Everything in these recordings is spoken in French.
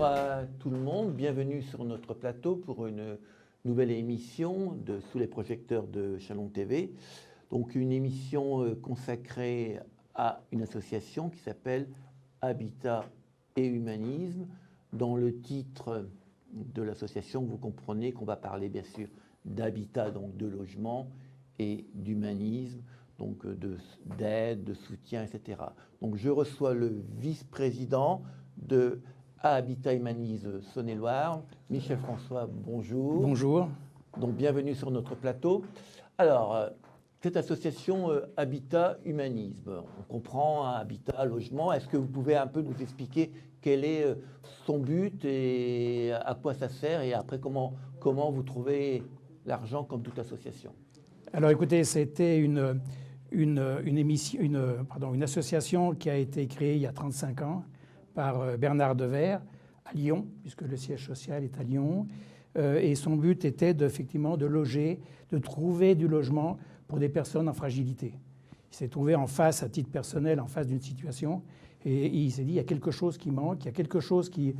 à tout le monde, bienvenue sur notre plateau pour une nouvelle émission de Sous les projecteurs de Chalon TV. Donc une émission consacrée à une association qui s'appelle Habitat et Humanisme. Dans le titre de l'association, vous comprenez qu'on va parler bien sûr d'habitat, donc de logement, et d'humanisme, donc d'aide, de soutien, etc. Donc je reçois le vice-président de Habitat Humanisme Saône-et-Loire, Michel François, bonjour. Bonjour. Donc bienvenue sur notre plateau. Alors, cette association Habitat Humanisme, on comprend habitat, logement. Est-ce que vous pouvez un peu nous expliquer quel est son but et à quoi ça sert, et après comment vous trouvez l'argent comme toute association? Alors écoutez, c'était une association qui a été créée il y a 35 ans par Bernard Devers à Lyon, puisque le siège social est à Lyon. Et son but était effectivement de loger, de trouver du logement pour des personnes en fragilité. Il s'est trouvé en face, à titre personnel, en face d'une situation, et il s'est dit, il y a quelque chose qui manque, il y a quelque chose qui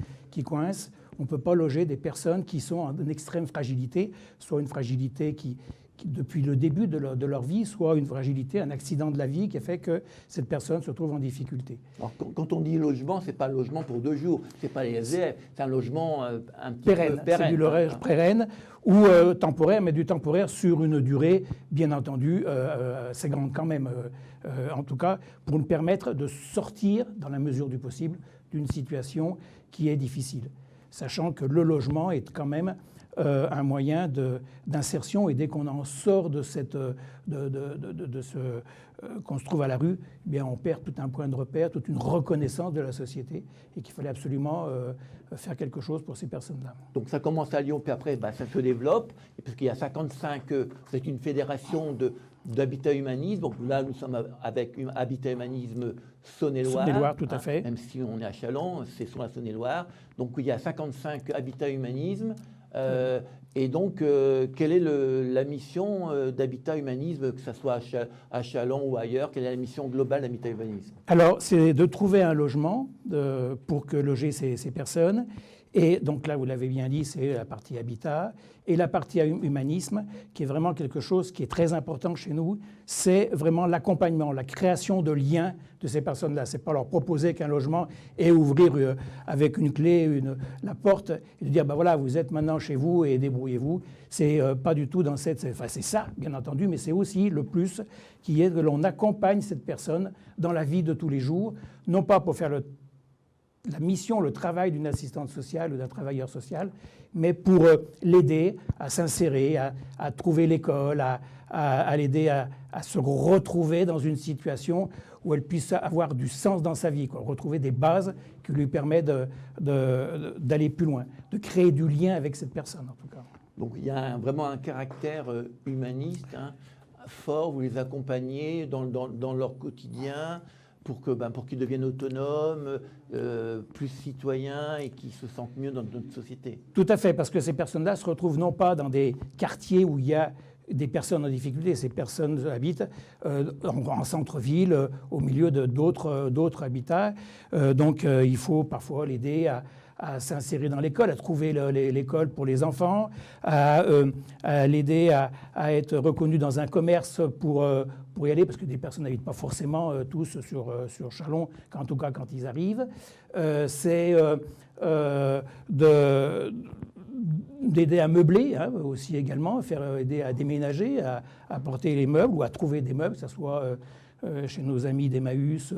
coince. On ne peut pas loger des personnes qui sont en extrême fragilité, soit une fragilité qui depuis le début de leur vie, soit une fragilité, un accident de la vie qui a fait que cette personne se trouve en difficulté. Alors, quand on dit logement, ce n'est pas un logement pour 2 jours, ce n'est pas les SDF, c'est un logement un petit pérenne. peu pérenne. C'est du logement pérenne ou temporaire, mais du temporaire sur une durée, bien entendu, assez grande quand même, en tout cas, pour nous permettre de sortir, dans la mesure du possible, d'une situation qui est difficile. Sachant que le logement est quand même un moyen d'insertion, et dès qu'on en sort de ce qu'on se trouve à la rue, eh bien on perd tout un point de repère, toute une reconnaissance de la société, et qu'il fallait absolument faire quelque chose pour ces personnes-là. Donc ça commence à Lyon, puis après ça se développe, et parce qu'il y a 55, c'est une fédération d'Habitat Humanisme. Donc là, nous sommes avec Habitat Humanisme Saône-et-Loire. Saône-et-Loire, tout à fait. Même si on est à Chalon, c'est sur la Saône-et-Loire. Donc il y a 55 Habitat Humanisme. Et donc, quelle est la mission d'Habitat Humanisme, que ce soit à Chalon ou ailleurs? Quelle est la mission globale d'Habitat Humanisme? Alors, c'est de trouver un logement pour loger ces personnes. Et donc là, vous l'avez bien dit, c'est la partie habitat. Et la partie humanisme, qui est vraiment quelque chose qui est très important chez nous, c'est vraiment l'accompagnement, la création de liens de ces personnes-là. Ce n'est pas leur proposer qu'un logement et ouvrir avec une clé la porte et de dire, ben voilà, vous êtes maintenant chez vous et débrouillez-vous. C'est pas du tout dans cette... Enfin, c'est ça, bien entendu, mais c'est aussi le plus qui est que l'on accompagne cette personne dans la vie de tous les jours, non pas pour faire la mission, le travail d'une assistante sociale ou d'un travailleur social, mais pour l'aider à s'insérer, à trouver l'école, à l'aider à se retrouver dans une situation où elle puisse avoir du sens dans sa vie, quoi, retrouver des bases qui lui permettent d'aller plus loin, de créer du lien avec cette personne en tout cas. Donc il y a vraiment un caractère humaniste fort, vous les accompagnez dans leur quotidien, pour qu'ils deviennent autonomes, plus citoyens, et qu'ils se sentent mieux dans notre société. Tout à fait, parce que ces personnes-là se retrouvent non pas dans des quartiers où il y a des personnes en difficulté, ces personnes habitent en centre-ville, au milieu d'autres habitats. Donc il faut parfois l'aider à s'insérer dans l'école, à trouver l'école pour les enfants, à l'aider à être reconnu dans un commerce pour y aller, parce que des personnes n'habitent pas forcément tous sur Chalon, en tout cas quand ils arrivent. C'est d'aider à meubler, aussi également, aider à déménager, à porter les meubles ou à trouver des meubles, que ce soit chez nos amis d'Emmaüs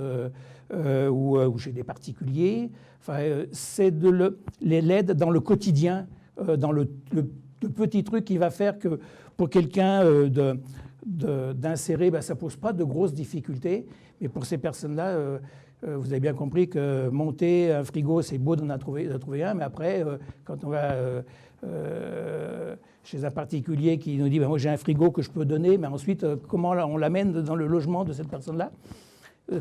ou chez des particuliers. Enfin, c'est de l'aide dans le quotidien, dans le petit truc qui va faire que pour quelqu'un d'insérer, ça ne pose pas de grosses difficultés. Mais pour ces personnes-là, vous avez bien compris que monter un frigo, c'est beau d'en trouver un, mais après, quand on va chez un particulier qui nous dit moi j'ai un frigo que je peux donner, mais ensuite, comment on l'amène dans le logement de cette personne-là?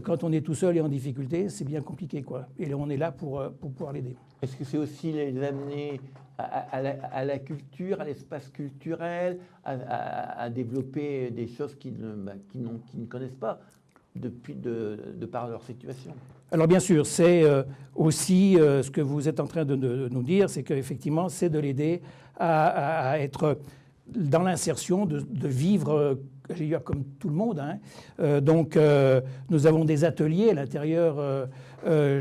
Quand on est tout seul et en difficulté, c'est bien compliqué, quoi. Et on est là pour pouvoir l'aider. Est-ce que c'est aussi les amener à la culture, à l'espace culturel, à développer des choses qu'ils ne connaissent pas? de par leur situation. Alors bien sûr, c'est aussi ce que vous êtes en train de nous dire, c'est qu'effectivement, c'est de l'aider à être dans l'insertion, de vivre comme tout le monde. Hein. Donc nous avons des ateliers à l'intérieur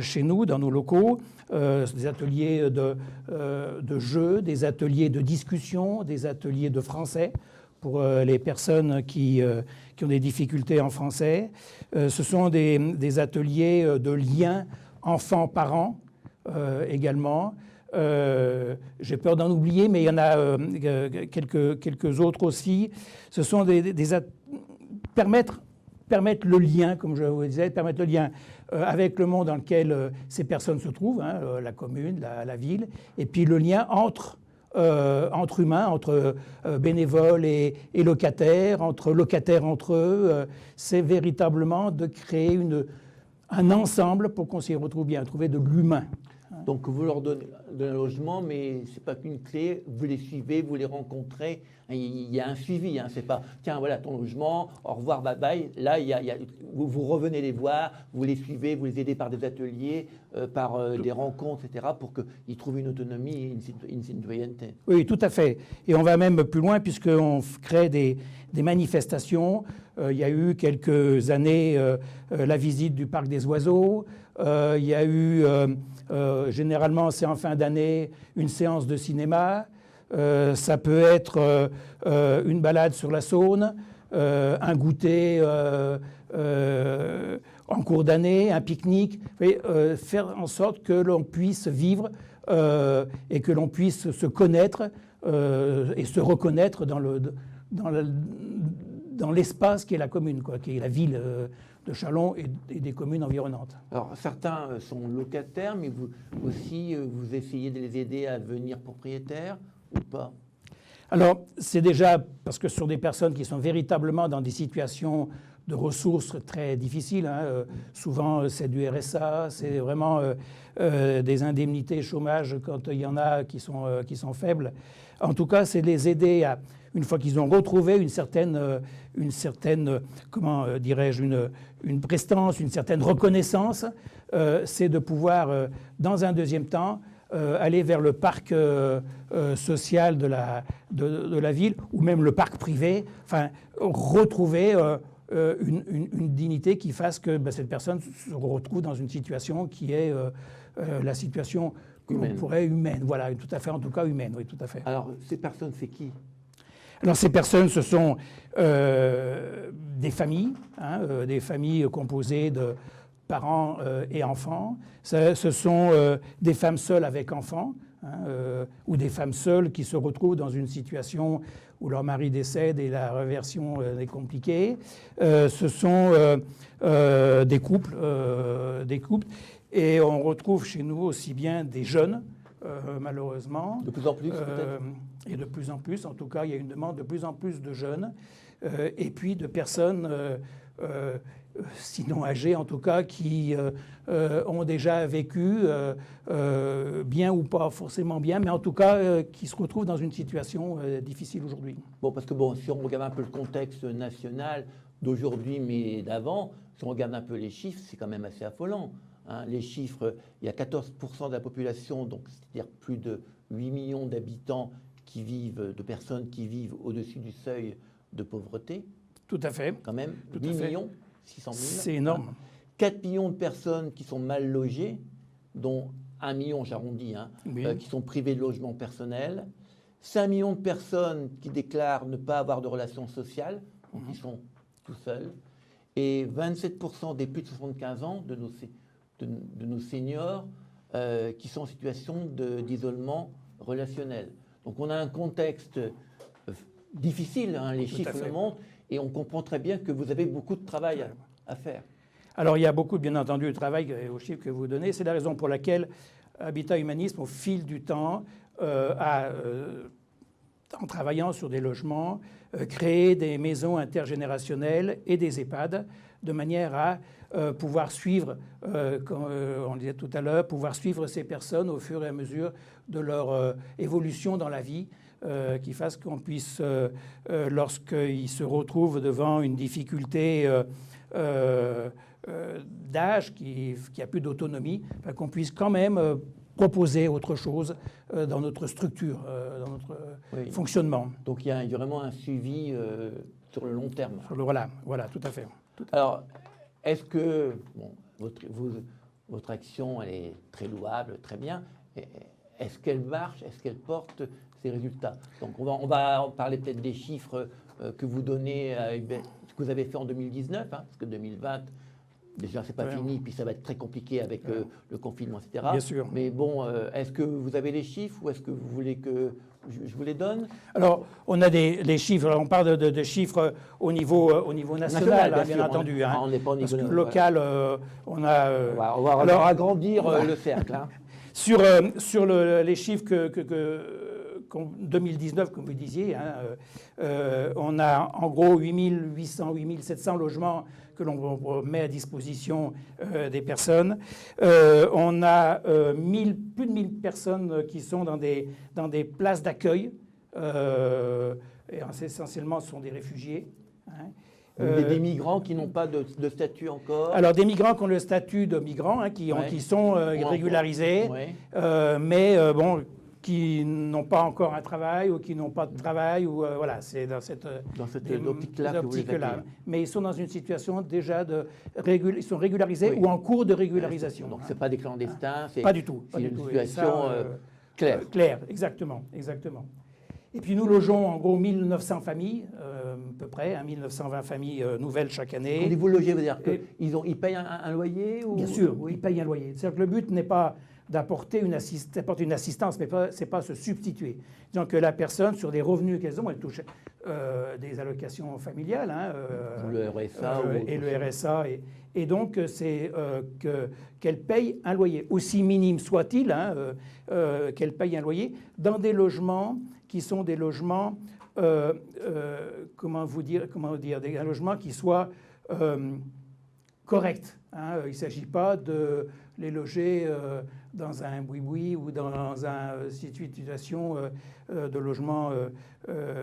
chez nous, dans nos locaux, des ateliers de jeux, des ateliers de discussion, des ateliers de français pour les personnes qui ont des difficultés en français. Ce sont des ateliers de liens enfants-parents également. J'ai peur d'en oublier, mais il y en a quelques autres aussi. Ce sont permettre le lien, comme je vous disais, permettre le lien avec le monde dans lequel ces personnes se trouvent, hein, la commune, la ville, et puis le lien entre humains, entre bénévoles et locataires, entre locataires entre eux. C'est véritablement de créer un ensemble pour qu'on s'y retrouve bien, trouver de l'humain. Donc vous leur donnez un logement, mais ce n'est pas qu'une clé, vous les suivez, vous les rencontrez, il y a un suivi, hein, c'est pas tiens voilà ton logement, au revoir, bye bye. Là vous revenez les voir, vous les suivez, vous les aidez par des ateliers, par des rencontres, etc. pour qu'ils trouvent une autonomie et une citoyenneté. Oui, tout à fait. Et on va même plus loin puisqu'on crée des manifestations. Il y a eu quelques années la visite du parc des oiseaux. Il y a eu généralement c'est en fin d'année une séance de cinéma. Ça peut être une balade sur la Saône, un goûter en cours d'année, un pique-nique, faire en sorte que l'on puisse vivre et que l'on puisse se connaître et se reconnaître dans l'espace qui est la commune, quoi, qui est la ville de Châlons et des communes environnantes. Alors certains sont locataires, mais vous aussi vous essayez de les aider à devenir propriétaires ou pas? Alors c'est déjà parce que ce sont des personnes qui sont véritablement dans des situations de ressources très difficiles. Hein. Souvent c'est du RSA, c'est vraiment des indemnités chômage quand il y en a qui sont faibles. En tout cas, c'est de les aider à, une fois qu'ils ont retrouvé une certaine comment dirais-je, une prestance, une certaine reconnaissance, c'est de pouvoir, dans un deuxième temps, aller vers le parc social de la ville ou même le parc privé, enfin retrouver une dignité qui fasse que cette personne se retrouve dans une situation qui est la situation que l'on pourrait humaine. Voilà, tout à fait, en tout cas humaine, oui, tout à fait. Alors, ces personnes, c'est qui? Alors, ces personnes, ce sont des familles, hein, des familles composées de parents et enfants. Ce sont des femmes seules avec enfants, hein, ou des femmes seules qui se retrouvent dans une situation où leur mari décède et la reversion est compliquée. Ce sont des couples. Et on retrouve chez nous aussi bien des jeunes, malheureusement. De plus en plus, peut-être. Et de plus en plus, en tout cas, il y a une demande de plus en plus de jeunes, et puis de personnes, sinon âgées en tout cas, qui ont déjà vécu, bien ou pas forcément bien, mais en tout cas qui se retrouvent dans une situation difficile aujourd'hui. Bon, parce que bon, si on regarde un peu le contexte national d'aujourd'hui, mais d'avant, si on regarde un peu les chiffres, c'est quand même assez affolant. Hein, les chiffres, il y a 14% de la population, donc c'est-à-dire plus de 8 millions d'habitants de personnes qui vivent au-dessus du seuil de pauvreté. Tout à fait. Quand même, tout 8 millions, 600 000. C'est énorme. 4 millions de personnes qui sont mal logées, dont 1 million, j'arrondis, hein, oui. Qui sont privées de logement personnel. 5 millions de personnes qui déclarent ne pas avoir de relations sociales, donc qui sont tout seuls. Et 27% des plus de 75 ans de nos seniors qui sont en situation d'isolement relationnel. Donc on a un contexte difficile, hein, les chiffres le montrent, et on comprend très bien que vous avez beaucoup de travail à faire. Alors il y a beaucoup, bien entendu, de travail aux chiffres que vous donnez. C'est la raison pour laquelle Habitat Humanisme, au fil du temps, en travaillant sur des logements, créé des maisons intergénérationnelles et des EHPAD, de manière à pouvoir suivre, comme on le disait tout à l'heure, pouvoir suivre ces personnes au fur et à mesure de leur évolution dans la vie, qui fasse qu'on puisse, lorsqu'ils se retrouvent devant une difficulté d'âge, qui a plus d'autonomie, qu'on puisse quand même proposer autre chose dans notre structure, dans notre fonctionnement. Donc il y a vraiment un suivi sur le long terme. Voilà, tout à fait. Alors, est-ce que votre action, elle est très louable, très bien. Est-ce qu'elle marche? Est-ce qu'elle porte ses résultats? Donc on va parler peut-être des chiffres que vous donnez, ce que vous avez fait en 2019, hein, parce que 2020, déjà c'est pas fini, puis ça va être très compliqué avec le confinement, etc. Bien sûr. Mais bon, est-ce que vous avez les chiffres ou est-ce que vous voulez que je vous les donne? Alors, on a les chiffres, on parle de chiffres au niveau national, bien entendu. On n'est pas au niveau local, on a... on va agrandir le cercle. Hein. Sur les chiffres qu'en 2019, comme vous disiez, on a en gros 8800, 8700 logements que l'on met à disposition des personnes. On a plus de 1000 personnes qui sont dans des places d'accueil. Et essentiellement, ce sont des réfugiés. Des migrants qui n'ont pas de statut encore. Alors, des migrants qui ont le statut de migrants, qui sont régularisés, mais qui n'ont pas encore un travail ou qui n'ont pas de travail. Ou, voilà, c'est dans cette optique-là que vous les appelez. Mais ils sont dans une situation déjà ils sont régularisés ou en cours de régularisation. Donc, ce n'est pas des clandestins. Pas du tout. C'est une situation claire. Claire, exactement. Et puis nous logeons en gros 1900 familles, à peu près, 1920 familles nouvelles chaque année. Quand vous logez, vous dire qu'ils payent un loyer ou... Bien sûr, oui, ils payent un loyer. C'est-à-dire que le but n'est pas d'apporter une assistance, mais c'est pas se substituer. Disons que la personne, sur des revenus qu'elles ont, elle touche des allocations familiales. Le RSA. Et le RSA. Et donc, c'est qu'elle paye un loyer, aussi minime soit-il, qu'elle paye un loyer, dans des logements qui sont des logements, comment dire, des logements qui soient corrects. Il ne s'agit pas de les loger dans un boui-boui ou dans une situation de logement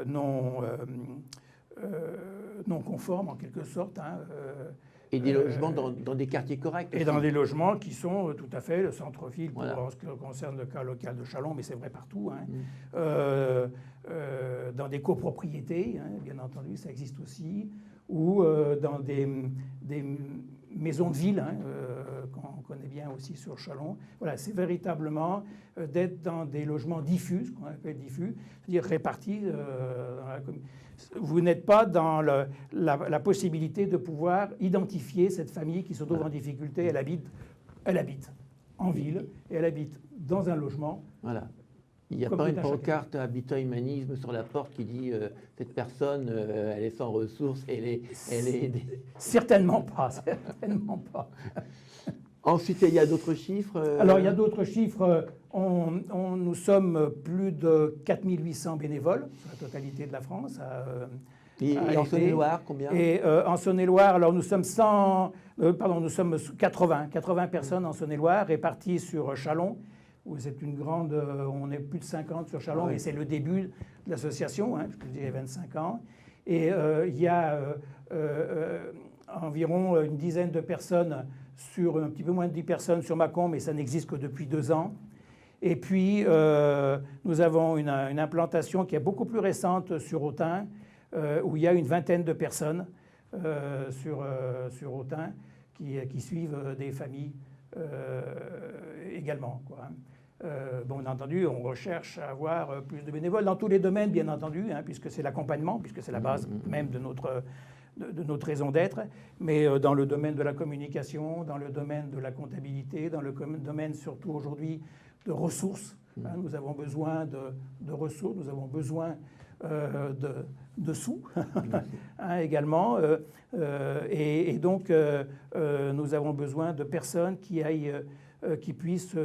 non conforme, en quelque sorte. Et des logements dans des quartiers corrects. Et dans des logements qui sont tout à fait le centre-ville, en ce qui concerne le cas local de Châlons, mais c'est vrai partout. Dans des copropriétés, bien entendu, ça existe aussi, ou dans des maisons de ville, qu'on connaît bien aussi sur Châlons. Voilà, c'est véritablement d'être dans des logements diffus, ce qu'on appelle diffus, c'est-à-dire répartis dans la commune. Vous n'êtes pas dans la possibilité de pouvoir identifier cette famille qui se trouve en difficulté. Elle habite en ville et elle habite dans un logement. Voilà. Il n'y a pas une pancarte Habitat Humanisme sur la porte qui dit cette personne, elle est sans ressources, elle est... Certainement pas, certainement pas. Ensuite, il y a d'autres chiffres Alors, il y a d'autres chiffres. Nous sommes plus de 4800 bénévoles sur la totalité de la France. Et en Saône-et-Loire, combien? Et en Saône-et-Loire, alors nous sommes 80 personnes en Saône-et-Loire, réparties sur Châlons, où c'est une grande... on est plus de 50 sur Châlons, et c'est le début de l'association, je dirais 25 ans. Et il y a environ une dizaine de personnes, un petit peu moins de 10 personnes sur Mâcon, mais ça n'existe que depuis 2 ans. Et puis, nous avons une implantation qui est beaucoup plus récente sur Autun, où il y a une vingtaine de personnes sur Autun qui suivent des familles également. Bien entendu, on recherche à avoir plus de bénévoles dans tous les domaines, bien entendu, puisque c'est l'accompagnement, puisque c'est la base même de notre raison d'être, mais dans le domaine de la communication, dans le domaine de la comptabilité, dans le domaine surtout aujourd'hui de ressources. Nous avons besoin de ressources, nous avons besoin de sous également. Et donc, nous avons besoin de personnes qui aillent qui puissent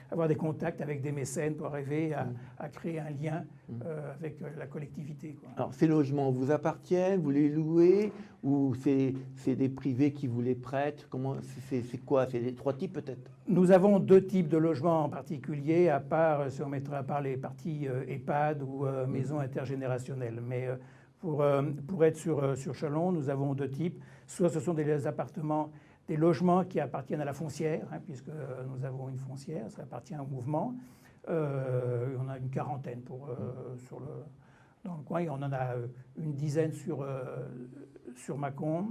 avoir des contacts avec des mécènes pour arriver à créer un lien avec la collectivité, quoi. Alors, ces logements vous appartiennent, vous les louez, ou c'est des privés qui vous les prêtent? Comment, c'est quoi? C'est les 3 types peut-être? Nous avons 2 types de logements en particulier, à part, si on mettrait à part les parties EHPAD ou maisons intergénérationnelles. Mais pour être sur Châlons, nous avons 2 types. Soit ce sont des appartements, des logements qui appartiennent à la foncière, puisque nous avons une foncière, ça appartient au mouvement. On a une quarantaine dans le coin, et on en a une dizaine sur Mâcon.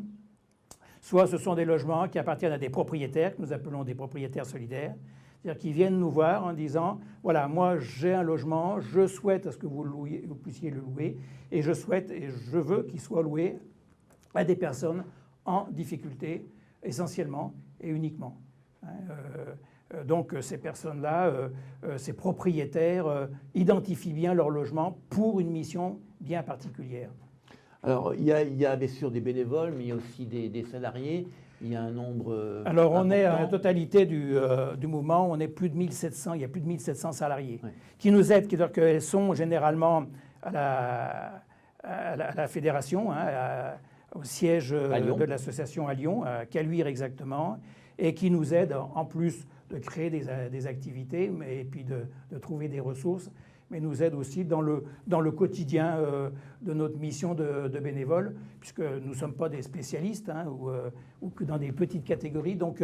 Soit ce sont des logements qui appartiennent à des propriétaires, que nous appelons des propriétaires solidaires, c'est-à-dire qui viennent nous voir en disant « Voilà, moi j'ai un logement, je souhaite à ce que vous puissiez le louer, et je veux qu'il soit loué à des personnes en difficulté, essentiellement et uniquement. » Donc ces personnes-là, ces propriétaires, identifient bien leur logement pour une mission bien particulière. Alors, il y a bien sûr des bénévoles, mais il y a aussi des salariés. Il y a un nombre Alors, on important. est à la totalité du mouvement, on est plus de 1700, il y a plus de 1700 salariés qui nous aident, c'est-à-dire qu'elles sont généralement à la fédération, au siège de l'association à Lyon, à Caluire exactement, et qui nous aident en plus de créer des activités et puis de trouver des ressources, mais nous aident aussi dans le quotidien de notre mission de bénévoles, puisque nous ne sommes pas des spécialistes ou que dans des petites catégories, donc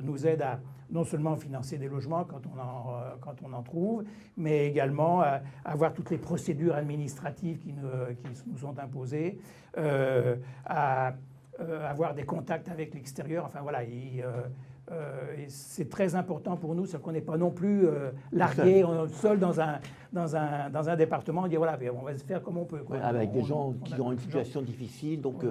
nous aident à non seulement financer des logements quand on en trouve, mais également à avoir toutes les procédures administratives qui nous sont imposées, à avoir des contacts avec l'extérieur, enfin voilà. Et c'est très important pour nous, c'est qu'on n'est pas non plus largué seul dans un département et dire voilà, on va se faire comme on peut, quoi. Avec des gens qui ont une situation difficile, donc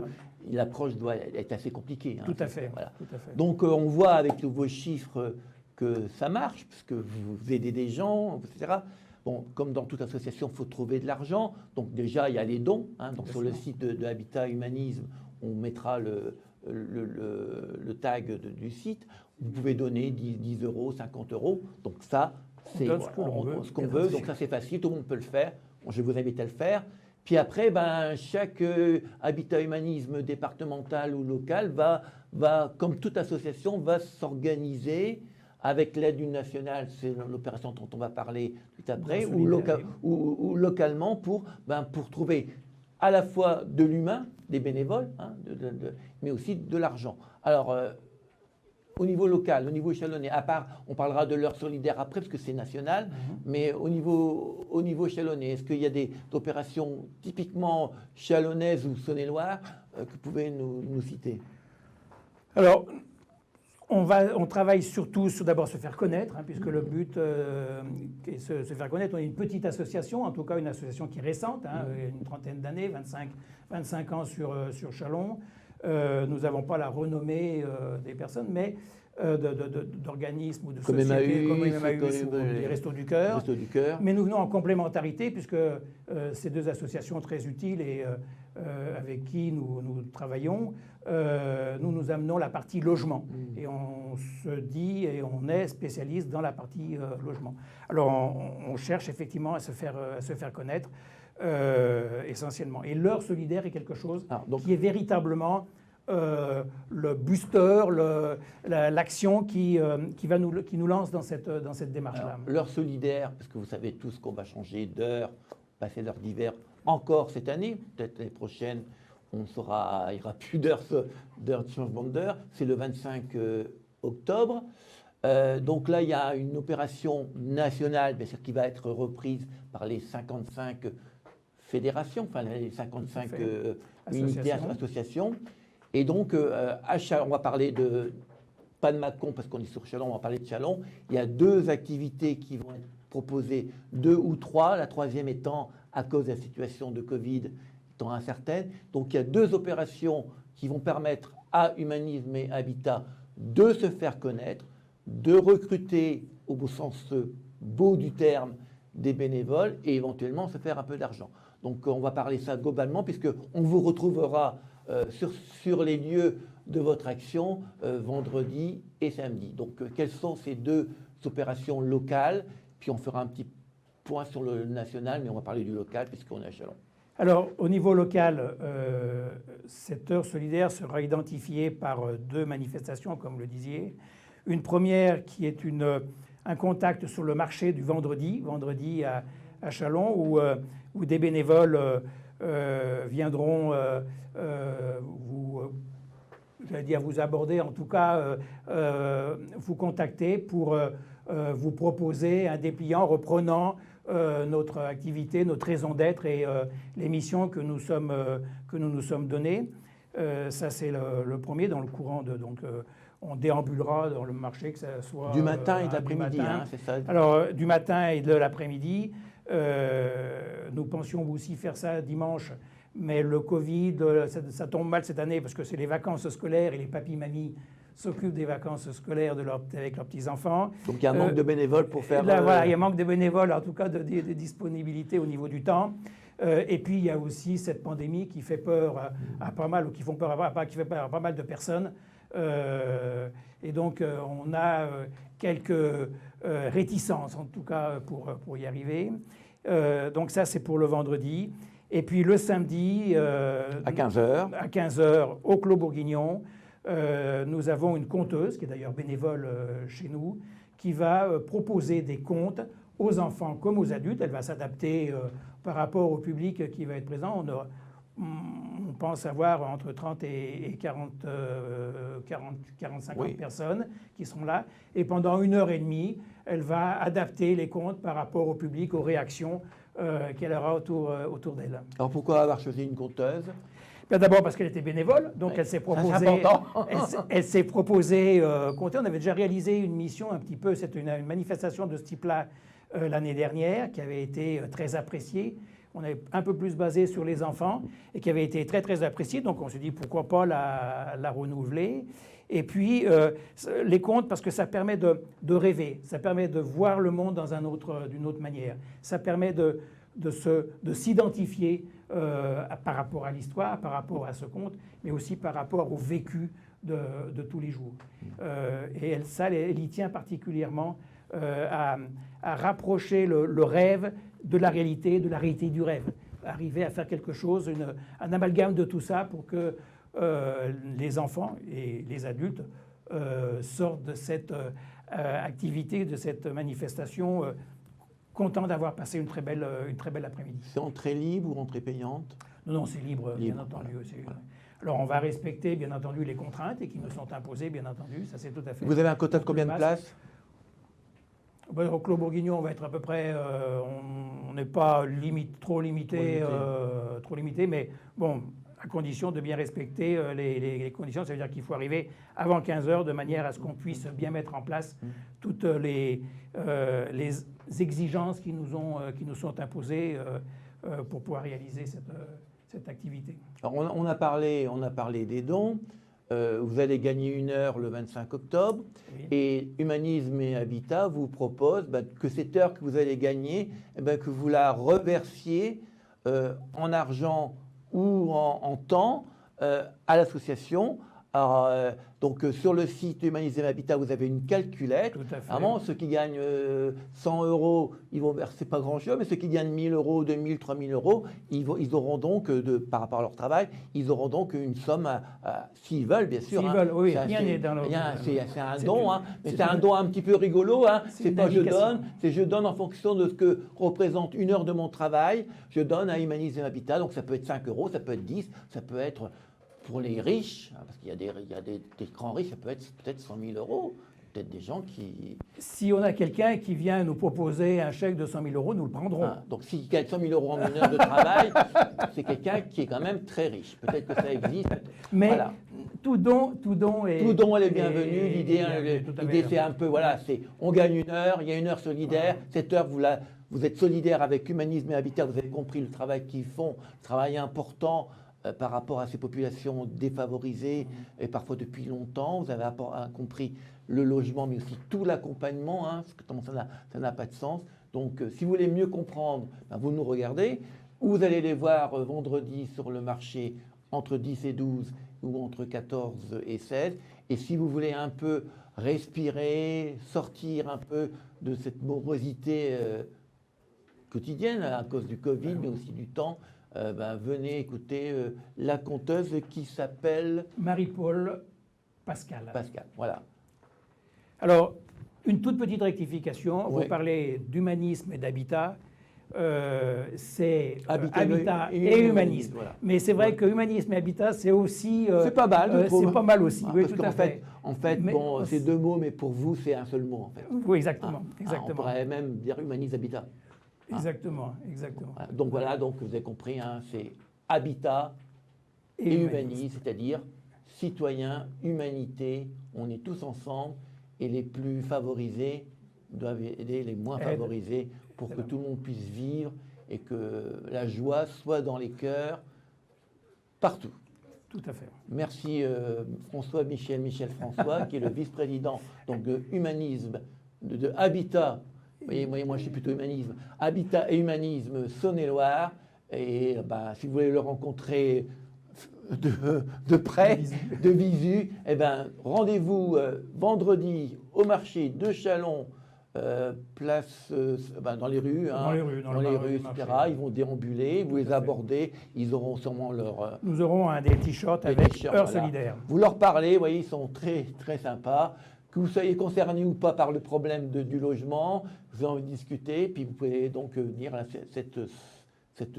l'approche doit être assez compliquée. Tout à fait. Voilà. Tout à fait. Donc on voit avec vos chiffres que ça marche, parce que vous aidez des gens, etc. Bon, comme dans toute association, il faut trouver de l'argent. Donc déjà, il y a les dons. Donc sur le site de Habitat Humanisme, on mettra le tag du site. Vous pouvez donner 10 euros, 50 euros. Donc ça, c'est ce qu'on veut. Donc ça, c'est facile, tout le monde peut le faire. Bon, je vous invite à le faire. Puis après, chaque Habitat Humanisme départemental ou local va, comme toute association, va s'organiser avec l'aide d'une nationale, c'est l'opération dont on va parler tout après, ou localement pour trouver à la fois de l'humain, des bénévoles, mais aussi de l'argent. Alors, au niveau local, au niveau chalonnais, à part, on parlera de l'heure solidaire après, parce que c'est national, mais au niveau chalonnais, est-ce qu'il y a des opérations typiquement chalonnaises ou saône-et-loire que vous pouvez nous citer? Alors, on travaille surtout sur d'abord se faire connaître, puisque le but est se faire connaître. On est une petite association, en tout cas une association qui est récente, une trentaine d'années, 25 ans sur Châlons. Nous n'avons pas la renommée des personnes, mais d'organismes ou de sociétés comme Emmaüs ou les Restos du Cœur. Mais nous venons en complémentarité, puisque ces 2 associations très utiles et avec qui nous travaillons, nous amenons la partie logement. Et on se dit et on est spécialiste dans la partie logement. Alors on cherche effectivement à se faire connaître essentiellement. Et l'heure solidaire est quelque chose qui est véritablement le booster, l'action qui nous lance dans cette démarche-là. L'heure solidaire, parce que vous savez tous qu'on va changer d'heure, passer l'heure d'hiver encore cette année, peut-être l'année prochaine, il n'y aura plus d'heure de changement d'heure, c'est le 25 octobre. Donc là, il y a une opération nationale, bien sûr, qui va être reprise par les 55 fédérations, enfin les 55 unités, associations. Et donc, on va parler pas de Mâcon parce qu'on est sur Châlons, on va parler de Châlons. Il y a 2 activités qui vont être proposées, 2 ou 3, la 3e étant à cause de la situation de Covid étant incertaine. Donc, il y a 2 opérations qui vont permettre à Humanisme et Habitat de se faire connaître, de recruter, au sens beau du terme, des bénévoles et éventuellement se faire un peu d'argent. Donc, on va parler ça globalement puisqu'on vous retrouvera sur les lieux de votre action vendredi et samedi. Donc, quelles sont ces deux opérations locales? Puis on fera un petit point sur le national, mais on va parler du local puisqu'on est à Châlons. Alors, au niveau local, cette heure solidaire sera identifiée par deux manifestations, comme vous le disiez. Une première qui est un contact sur le marché du vendredi à Châlons, où des bénévoles viendront vous aborder, en tout cas vous contacter pour vous proposer un dépliant reprenant notre activité, notre raison d'être et les missions que nous nous sommes données. Ça, c'est le premier dans le courant de... Donc, on déambulera dans le marché, que ce soit... Du matin et de l'après-midi, hein, c'est ça? Alors, du matin et de l'après-midi. Nous pensions aussi faire ça dimanche, mais le Covid, ça tombe mal cette année parce que c'est les vacances scolaires et les papis-mamies s'occupent des vacances scolaires avec leurs petits-enfants. Donc il y a un manque de bénévoles pour faire... Là, voilà, il y a un manque de bénévoles, en tout cas de disponibilité au niveau du temps. Et puis il y a aussi cette pandémie qui fait peur à pas mal, ou qui fait peur à pas mal de personnes. Et donc on a quelques réticences, en tout cas pour y arriver. Donc ça, c'est pour le vendredi. Et puis le samedi... à 15h. À 15h, au Clos Bourguignon, nous avons une conteuse, qui est d'ailleurs bénévole chez nous, qui va proposer des contes aux enfants comme aux adultes. Elle va s'adapter par rapport au public qui va être présent. On pense avoir entre 30 et 40-50 personnes qui seront là. Et pendant 1h30, elle va adapter les contes par rapport au public, aux réactions qu'elle aura autour d'elle. Alors pourquoi avoir choisi une conteuse? D'abord parce qu'elle était bénévole, donc elle s'est proposée. Elle s'est proposée compter. On avait déjà réalisé une mission un petit peu, c'est une manifestation de ce type-là l'année dernière, qui avait été très appréciée. On est un peu plus basé sur les enfants et qui avait été très très appréciée. Donc on s'est dit pourquoi pas la renouveler. Et puis les contes, parce que ça permet de rêver, ça permet de voir le monde d'une autre manière. Ça permet de s'identifier par rapport à l'histoire, par rapport à ce conte, mais aussi par rapport au vécu de tous les jours. Et elle y tient particulièrement à rapprocher le rêve de la réalité du rêve. Arriver à faire quelque chose, un amalgame de tout ça pour que les enfants et les adultes sortent de cette activité, de cette manifestation contents d'avoir passé une très belle après-midi. C'est entrée libre ou entrée payante? Non, c'est libre, bien entendu. Voilà. Alors, on va respecter, bien entendu, les contraintes et qui nous sont imposées, bien entendu. Ça, c'est tout à fait... Vous avez un quota de combien de places? Au Clos Bourguignon, on va être à peu près... on n'est pas trop limité, mais bon, à condition de bien respecter les conditions. Ça veut dire qu'il faut arriver avant 15h de manière à ce qu'on puisse bien mettre en place toutes les exigences qui nous sont imposées pour pouvoir réaliser cette activité. Alors on a parlé des dons. Vous allez gagner 1 heure le 25 octobre. Oui. Et Humanisme et Habitat vous propose que cette heure que vous allez gagner, que vous la reversiez en argent ou en temps à l'association. Alors, donc sur le site Humanisme et Habitat, vous avez une calculette. Tout à fait. Vraiment, ceux qui gagnent 100 €, ils vont verser pas grand-chose, mais ceux qui gagnent 1 000 €, 2 000, 3 000 €, ils auront donc, par rapport à leur travail, ils auront donc une somme, s'ils veulent, bien sûr. S'ils veulent, oui, rien n'est dans c'est un don, mais c'est un don un petit peu rigolo. C'est pas je donne, c'est je donne en fonction de ce que représente 1 heure de mon travail. Je donne à Humanisme et Habitat, donc ça peut être 5 €, ça peut être 10, ça peut être... Pour les riches, parce qu'il y a des grands riches, ça peut être peut-être 100 000 €, peut-être des gens qui... Si on a quelqu'un qui vient nous proposer un chèque de 100 000 €, nous le prendrons. Donc s'il gagne 100 000 € en 1 heure de travail, c'est quelqu'un qui est quand même très riche. Peut-être que ça existe. Mais voilà. Tout don est bienvenu. L'idée c'est un peu, voilà, c'est on gagne 1 heure, il y a 1 heure solidaire. Cette heure, vous êtes solidaire avec Humanisme et Habitat, vous avez compris le travail qu'ils font, le travail important par rapport à ces populations défavorisées et parfois depuis longtemps. Vous avez compris le logement, mais aussi tout l'accompagnement, parce que ça n'a pas de sens. Donc, si vous voulez mieux comprendre, vous nous regardez, ou vous allez les voir vendredi sur le marché entre 10 et 12 ou entre 14 et 16. Et si vous voulez un peu respirer, sortir un peu de cette morosité quotidienne à cause du Covid, mais aussi du temps, venez écouter la conteuse qui s'appelle Marie-Paul Pascal. Pascal. Voilà. Alors, une toute petite rectification. Ouais. Vous parlez d'humanisme et d'habitat. C'est Habitat habitat et et humanisme, humanisme. voilà. Mais c'est vrai Ouais. que humanisme et habitat, c'est aussi. C'est pas mal, je trouve. c'est pas mal aussi. Ah, Oui, parce tout qu'en à fait. fait, bon, c'est deux mots, mais pour vous, c'est un seul mot, en fait. Oui, exactement. On exactement. pourrait même dire humanisme habitat. Exactement. Exactement. Voilà. Donc voilà, donc vous avez compris, hein, c'est habitat et humanisme, c'est-à-dire citoyen, humanité, on est tous ensemble et les plus favorisés doivent aider les moins favorisés pour que tout le monde puisse vivre et que la joie soit dans les cœurs partout. Tout à fait. Merci François Michel François, qui est le vice-président donc, de humanisme, de Habitat. Vous voyez, moi je suis plutôt humanisme. Habitat et humanisme Saône-et-Loire. Et si vous voulez le rencontrer de près, de visu, rendez-vous vendredi au marché de Châlons, place dans les rues, Dans les rues, dans les rues, etc. Ils vont déambuler, vous les abordez, ils auront sûrement leur... Nous aurons des t-shirts avec Heure Solidaire. Vous leur parlez, vous voyez, ils sont très, très sympas. Que vous soyez concerné ou pas par le problème du logement, vous avez envie de discuter, puis vous pouvez donc venir à cette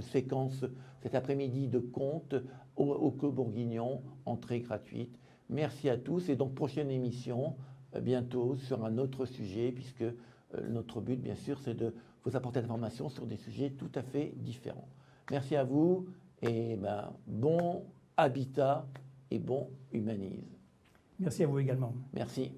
séquence, cet après-midi de contes au Clos Bourguignon, entrée gratuite. Merci à tous et donc prochaine émission bientôt sur un autre sujet, puisque notre but, bien sûr, c'est de vous apporter l'information sur des sujets tout à fait différents. Merci à vous et bon habitat et bon humanisme. Merci à vous également. Merci.